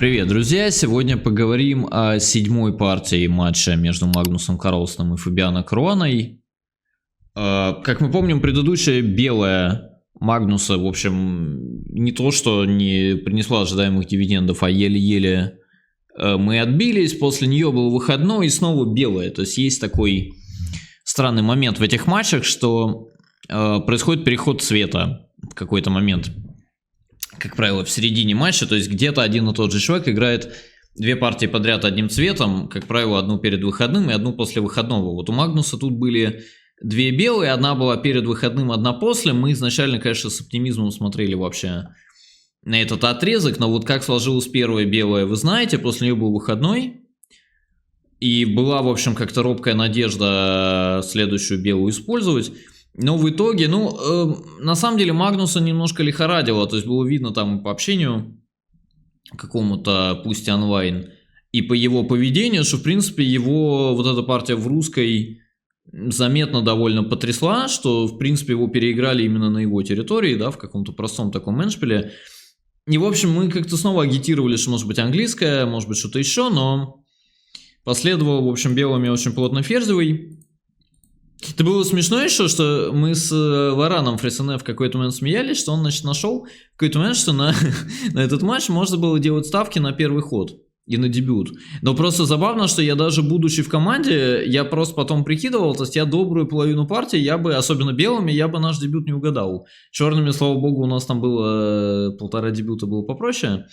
Привет, друзья! Сегодня поговорим о седьмой партии матча между Магнусом Карлсеном и Фабиано Каруаной. Как мы помним, предыдущая белая Магнуса, в общем, не то что не принесла ожидаемых дивидендов, а еле-еле мы отбились. После нее был выходной и снова белая. То есть есть такой странный момент в этих матчах, что происходит переход цвета в какой-то момент. Как правило, в середине матча, то есть где-то один и тот же человек играет две партии подряд одним цветом, как правило, одну перед выходным и одну после выходного. Вот у Магнуса тут были две белые, одна была перед выходным, одна после. Мы изначально, конечно, с оптимизмом смотрели вообще на этот отрезок, но вот как сложилась первая белая, вы знаете, после нее был выходной. И была, в общем, как-то робкая надежда следующую белую использовать. Но в итоге, на самом деле Магнуса немножко лихорадило, то есть было видно там по общению какому-то, пусть онлайн, и по его поведению, что в принципе его вот эта партия в русской заметно довольно потрясла, что в принципе его переиграли именно на его территории, да, в каком-то простом таком эндшпиле. И в общем мы как-то снова агитировали, что может быть английская, может быть что-то еще, но последовал, в общем, белыми очень плотно ферзевый. Это было смешно еще, что мы с Вараном Фресене в какой-то момент смеялись, что он, значит, нашел в какой-то момент, что на этот матч можно было делать ставки на первый ход и на дебют. Но просто забавно, что я даже будучи в команде, я просто потом прикидывал, то есть я добрую половину партии, я бы, особенно белыми, я бы наш дебют не угадал. Черными, слава богу, у нас там было полтора дебюта, было попроще,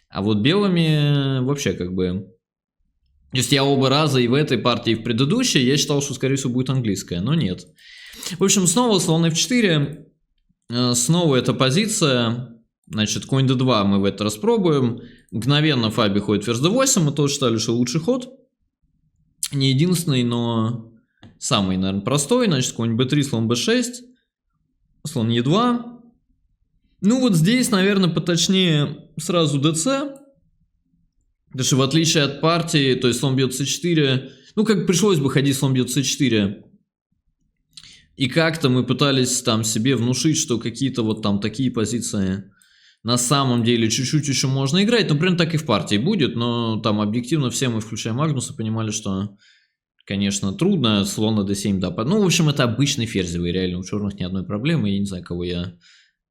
а вот белыми вообще как бы... То есть я оба раза и в этой партии, и в предыдущей, я считал, что скорее всего будет английская, но нет. В общем, снова слон f4, снова эта позиция, значит, конь d2 мы в это распробуем. Мгновенно Фаби ходит ферзь d8, мы тоже считали, что лучший ход. Не единственный, но самый, наверное, простой. Значит, конь b3, слон b6, слон e2. Ну вот здесь, наверное, поточнее сразу dc. Потому что в отличие от партии, то есть слон бьет c4, ну как пришлось бы ходить слон бьет c4. И как-то мы пытались там себе внушить, что какие-то вот там такие позиции на самом деле чуть-чуть еще можно играть. Ну, прям так и в партии будет, но там объективно все мы, включая Магнуса, понимали, что, конечно, трудно. Слон на d7, да. Ну, в общем, это обычный ферзевый, реально у черных ни одной проблемы. Я не знаю, кого я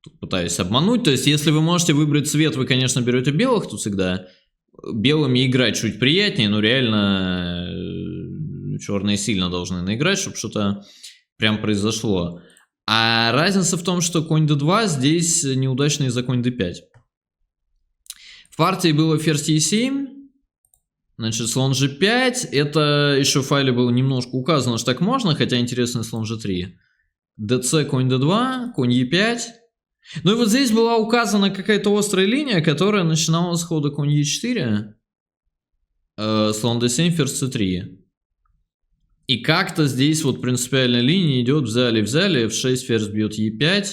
тут пытаюсь обмануть. То есть, если вы можете выбрать цвет, вы, конечно, берете белых тут всегда. Белыми играть чуть приятнее, но реально черные сильно должны наиграть, чтобы что-то прям произошло. А разница в том, что конь d2 здесь неудачно из-за конь d5. В партии было ферзь e7, значит слон g5, это еще в файле было немножко указано, что так можно, хотя интересный слон g3. dc, конь d2, конь e5. Ну и вот здесь была указана какая-то острая линия, которая начиналась с хода конь e4, слон d7, ферзь c3. И как-то здесь вот принципиальная линия идет, взяли, f6, ферзь бьет e5.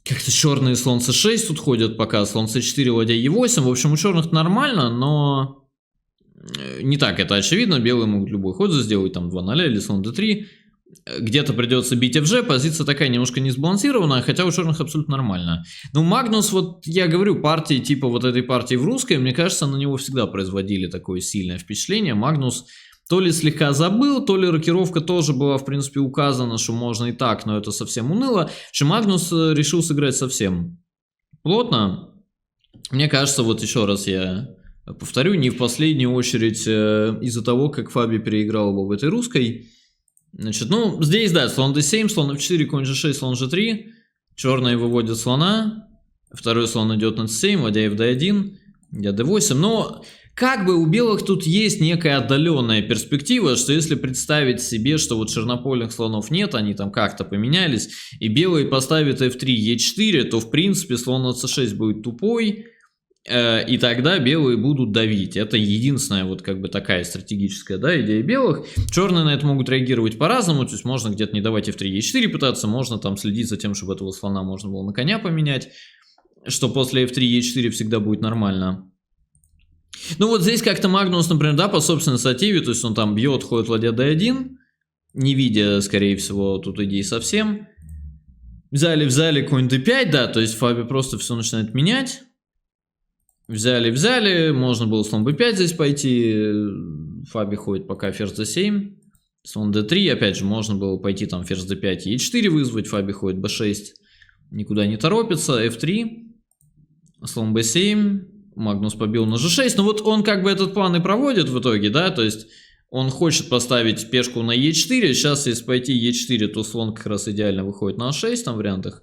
Как-то черные слон c6 тут ходят пока, слон c4, ладья e8. В общем, у черных нормально, но не так это очевидно. Белые могут любой ход сделать, там 2-0 или слон d3. Где-то придется бить FG, позиция такая немножко не сбалансированная, хотя у черных абсолютно нормально. Но Магнус, вот я говорю, партии типа вот этой партии в русской, мне кажется, на него всегда производили такое сильное впечатление. Магнус то ли слегка забыл, то ли рокировка тоже была, в принципе, указана, что можно и так, но это совсем уныло. Что Магнус решил сыграть совсем плотно. Мне кажется, вот еще раз я повторю, не в последнюю очередь из-за того, как Фаби переиграл его в этой русской. Значит, ну, здесь, да, слон d7, слон f4, конь g6, слон g3. Черные выводят слона. Второй слон идет на c7, ладья fd1, ладья d8. Но как бы у белых тут есть некая отдаленная перспектива, что если представить себе, что вот чернопольных слонов нет, они там как-то поменялись, и белые поставят f3, e4, то в принципе слон на c6 будет тупой. И тогда белые будут давить. Это единственная вот как бы такая стратегическая, да, идея белых. Черные на это могут реагировать по-разному. То есть можно где-то не давать f3, e4 пытаться. Можно там следить за тем, чтобы этого слона можно было на коня поменять. Что после f3, e4 всегда будет нормально. Ну вот здесь как-то Магнус, например, да, по собственной инициативе. То есть он там бьет, ходит ладья d1. Не видя, скорее всего, тут идей совсем. Взяли конь d5, да. То есть Фаби просто все начинает менять. Взяли, можно было слон b5 здесь пойти, Фаби ходит пока ферзь d7, слон d3, опять же, можно было пойти там ферзь d5 и e4 вызвать, Фаби ходит b6, никуда не торопится, f3, слон b7, Магнус побил на g6, но вот он как бы этот план и проводит в итоге, да, то есть он хочет поставить пешку на e4, сейчас если пойти e4, то слон как раз идеально выходит на a6, там в вариантах.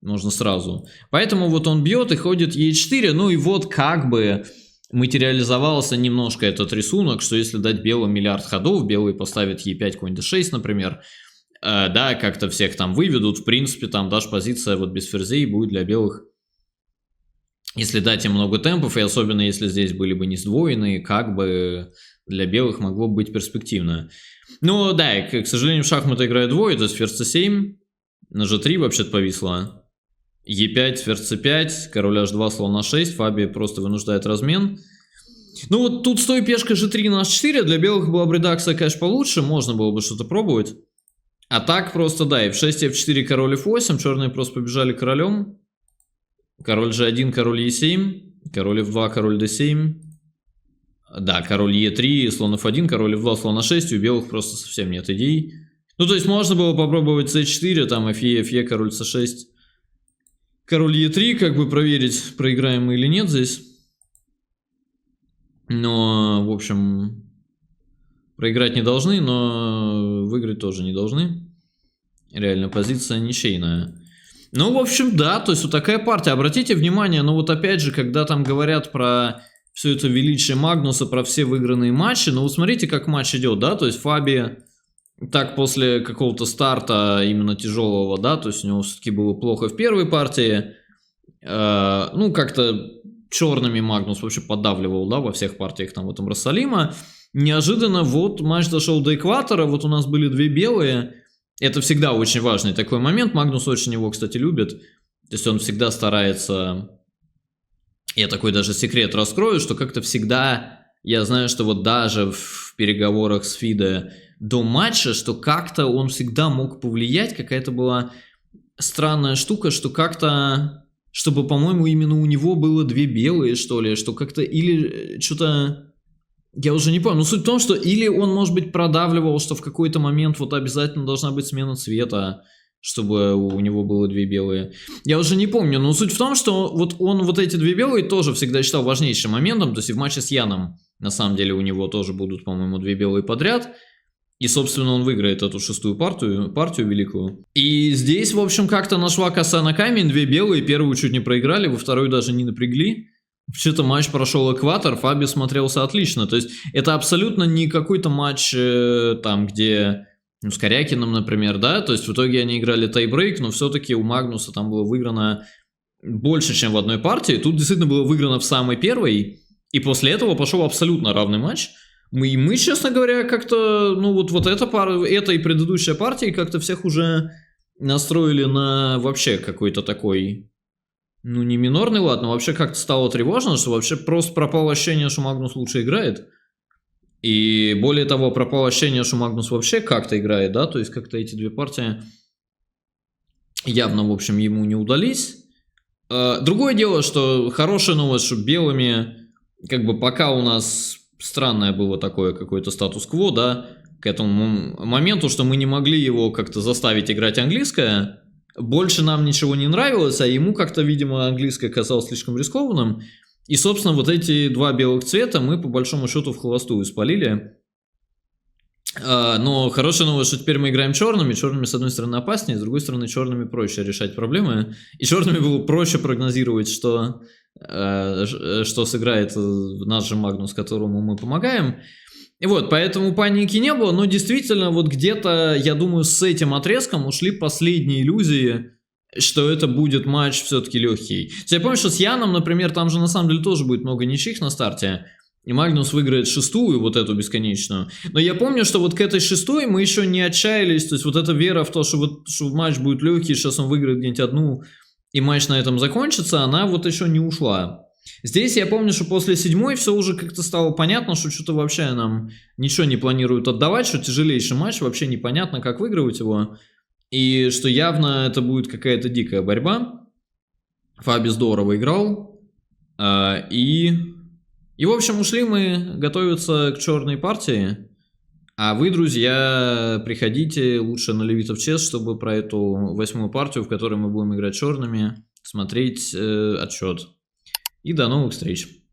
Можно сразу. Поэтому вот он бьет и ходит e4. Ну и вот как бы материализовался немножко этот рисунок, что если дать белым миллиард ходов, белый поставит e5, конь d6, например, да, как-то всех там выведут, в принципе, там даже позиция вот без ферзей будет для белых, если дать им много темпов, и особенно если здесь были бы не сдвоенные, как бы для белых могло быть перспективно. Ну да, к сожалению, в шахматы играет двое, то есть ферзь c7, на g3 вообще-то повисло. e5, ферзь c5, король h2, слон a6, Фаби просто вынуждает размен. Ну вот тут стоит пешка g3 на h4, для белых была бы редакция, конечно, получше, можно было бы что-то пробовать. А так просто, да, f6, f4, король f8, черные просто побежали королем. Король g1, король e7, король f2, король d7. Да, король e3, слон f1, король f2, слон a6, у белых просто совсем нет идей. Ну то есть можно было попробовать c4, там fe, король c6. Король e3, как бы проверить, проиграем мы или нет здесь. Но, в общем, проиграть не должны, но выиграть тоже не должны. Реально, позиция ничейная. Ну, в общем, да, то есть вот такая партия. Обратите внимание, ну вот опять же, когда там говорят про все это величие Магнуса, про все выигранные матчи, ну вот смотрите, как матч идет, да, то есть Фаби... Так, после какого-то старта именно тяжелого, да, то есть у него все-таки было плохо в первой партии. Ну, как-то черными Магнус вообще подавливал, да, во всех партиях там в этом Иерусалима. Неожиданно вот матч дошел до экватора, вот у нас были две белые. Это всегда очень важный такой момент. Магнус очень его, кстати, любит. То есть он всегда старается... Я такой даже секрет раскрою, что как-то всегда... Я знаю, что вот даже в переговорах с Фиде до матча, что как-то он всегда мог повлиять, какая-то была странная штука, что как-то, чтобы, по-моему, именно у него было две белые, что ли, что как-то, или что-то, я уже не помню, но суть в том, что или он, может быть, продавливал, что в какой-то момент вот обязательно должна быть смена цвета, чтобы у него было две белые. Я уже не помню, но суть в том, что вот он вот эти две белые тоже всегда считал важнейшим моментом, то есть и в матче с Яном, на самом деле, у него тоже будут, по-моему, две белые подряд. И, собственно, он выиграет эту шестую партию великую. И здесь, в общем, как-то нашла коса на камень. Две белые, первую чуть не проиграли, во вторую даже не напрягли. Вообще-то матч прошел экватор, Фаби смотрелся отлично. То есть это абсолютно не какой-то матч там, где... Ну, с Корякиным, например, да? То есть в итоге они играли тайбрейк, но все-таки у Магнуса там было выиграно больше, чем в одной партии. Тут действительно было выиграно в самой первой. И после этого пошел абсолютно равный матч. Мы, честно говоря, как-то, ну вот эта пара, эта и предыдущая партия как-то всех уже настроили на вообще какой-то такой, ну не минорный лад, но вообще как-то стало тревожно, что вообще просто пропало ощущение, что Магнус лучше играет. И более того, пропало ощущение, что Магнус вообще как-то играет, да, то есть как-то эти две партии явно, в общем, ему не удались. Другое дело, что хорошая новость, что белыми, как бы пока у нас... Странное было такое какой-то статус-кво, да, к этому моменту, что мы не могли его как-то заставить играть английское. Больше нам ничего не нравилось, а ему как-то, видимо, английское казалось слишком рискованным. И, собственно, вот эти два белых цвета мы, по большому счету, в холостую спалили. Но хорошая новость, что теперь мы играем черными. Черными, с одной стороны, опаснее, с другой стороны, черными проще решать проблемы. И черными было проще прогнозировать, что сыграет наш же Магнус, которому мы помогаем. И вот, поэтому паники не было, но действительно вот где-то, я думаю, с этим отрезком ушли последние иллюзии, что это будет матч все-таки легкий. Я помню, что с Яном, например, там же на самом деле тоже будет много ничьих на старте, и Магнус выиграет шестую, вот эту бесконечную. Но я помню, что вот к этой шестой мы еще не отчаялись, то есть вот эта вера в то, что матч будет легкий, сейчас он выиграет где-нибудь одну, и матч на этом закончится, она вот еще не ушла. Здесь я помню, что после седьмой все уже как-то стало понятно, что что-то вообще нам ничего не планируют отдавать, что тяжелейший матч, вообще непонятно, как выигрывать его. И что явно это будет какая-то дикая борьба. Фаби здорово играл. И, в общем, ушли мы готовиться к черной партии. А вы, друзья, приходите лучше на Левитов Чес, чтобы про эту 8-ю партию, в которой мы будем играть черными, смотреть отчет. И до новых встреч.